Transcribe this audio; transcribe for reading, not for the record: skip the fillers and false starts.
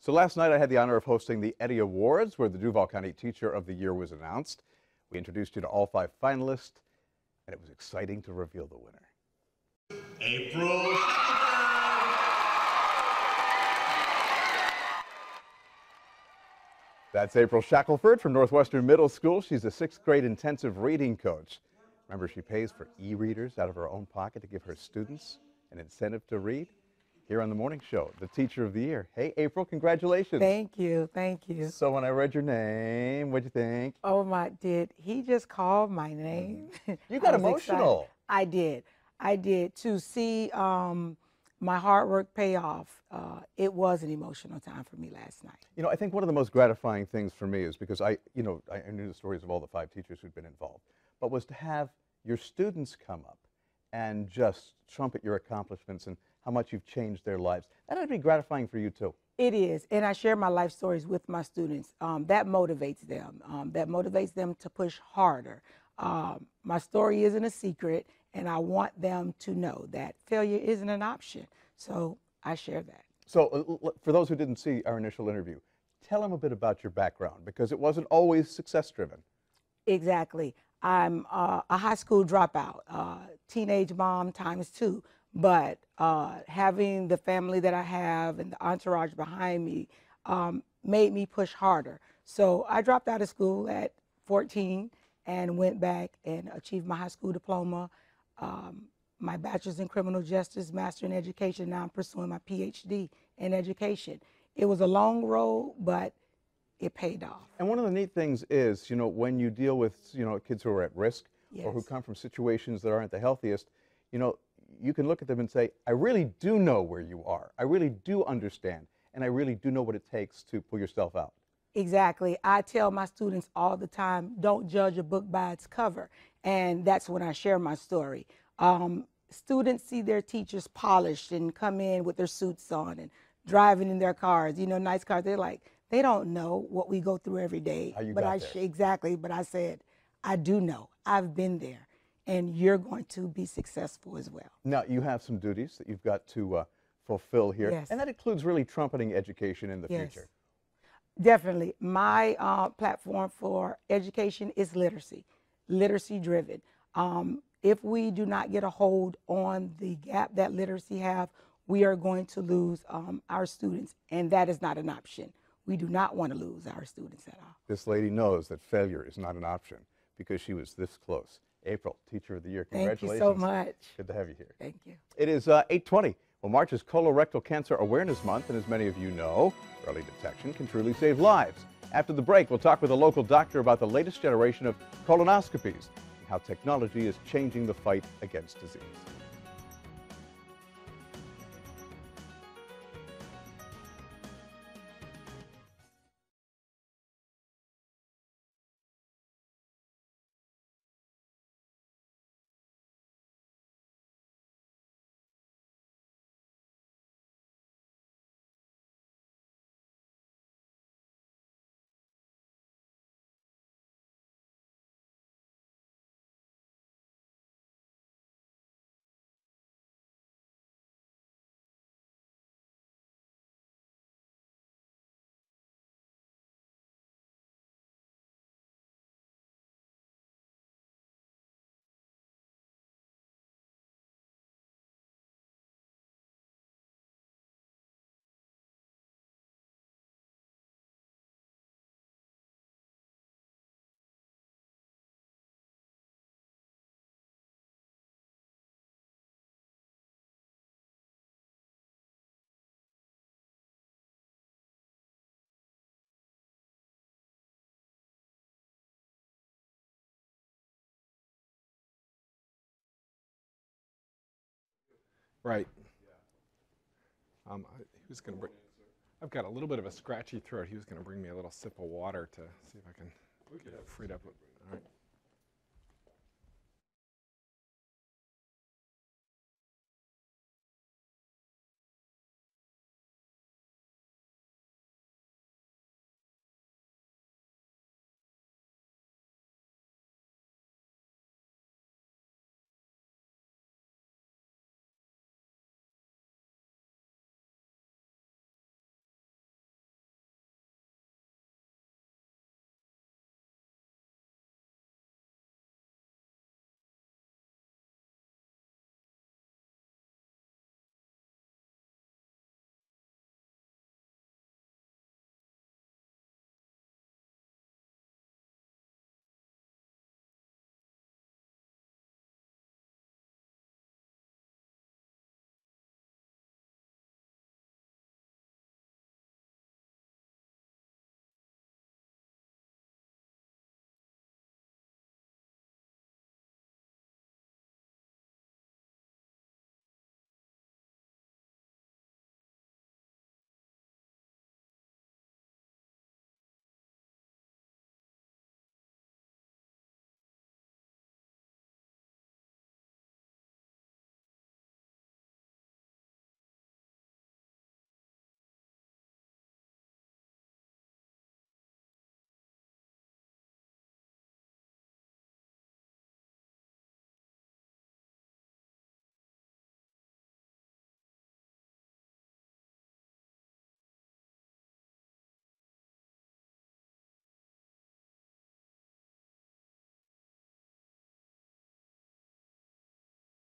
So last night I had the honor of hosting the Eddie Awards, where the Duval County Teacher of the Year was announced. We introduced you to all 5 finalists, and it was exciting to reveal the winner. Apryl. That's Apryl Shackelford from Northwestern Middle School. She's a 6th grade intensive reading coach. Remember, she pays for e-readers out of her own pocket to give her students an incentive to read. Here on the morning show, the Teacher of the Year. Hey, Apryl, congratulations. Thank you, thank you. So when I read your name, what'd you think? Oh my, did he just call my name? You got emotional. Excited. I did. To see my hard work pay off, it was an emotional time for me last night. You know, I think one of the most gratifying things for me is because I knew the stories of all the 5 teachers who'd been involved, but was to have your students come up and just trumpet your accomplishments and how much you've changed their lives. That would be gratifying for you too. It is, and I share my life stories with my students. That motivates them. That motivates them to push harder. My story isn't a secret, and I want them to know that failure isn't an option. So I share that. So for those who didn't see our initial interview, tell them a bit about your background, because it wasn't always success-driven. Exactly. I'm a high school dropout, teenage mom ×2. But having the family that I have and the entourage behind me made me push harder. So I dropped out of school at 14 and went back and achieved my high school diploma, my bachelor's in criminal justice, master in education. Now I'm pursuing my PhD in education. It was a long road, but it paid off. And one of the neat things is, when you deal with, kids who are at risk, Yes, or who come from situations that aren't the healthiest, you can look at them and say, I really do know where you are. I really do understand. And I really do know what it takes to pull yourself out. Exactly. I tell my students all the time, don't judge a book by its cover. And that's when I share my story. Students see their teachers polished and come in with their suits on and driving in their cars, nice cars. They're like, they don't know what we go through every day. How you but got there. Exactly. But I said, I do know. I've been there. And you're going to be successful as well. Now, you have some duties that you've got to fulfill here. Yes. And that includes really trumpeting education in the future. Definitely. My platform for education is literacy driven. If we do not get a hold on the gap that literacy have, we are going to lose our students, and that is not an option. We do not want to lose our students at all. This lady knows that failure is not an option because she was this close. Apryl, Teacher of the Year, congratulations. Thank you so much. Good to have you here. Thank you. It is 8:20. Well, March is Colorectal Cancer Awareness Month, and as many of you know, early detection can truly save lives. After the break, we'll talk with a local doctor about the latest generation of colonoscopies and how technology is changing the fight against disease. Right. He was going to bring. I've got a little bit of a scratchy throat. He was going to bring me a little sip of water to see if I can get it freed up. All right.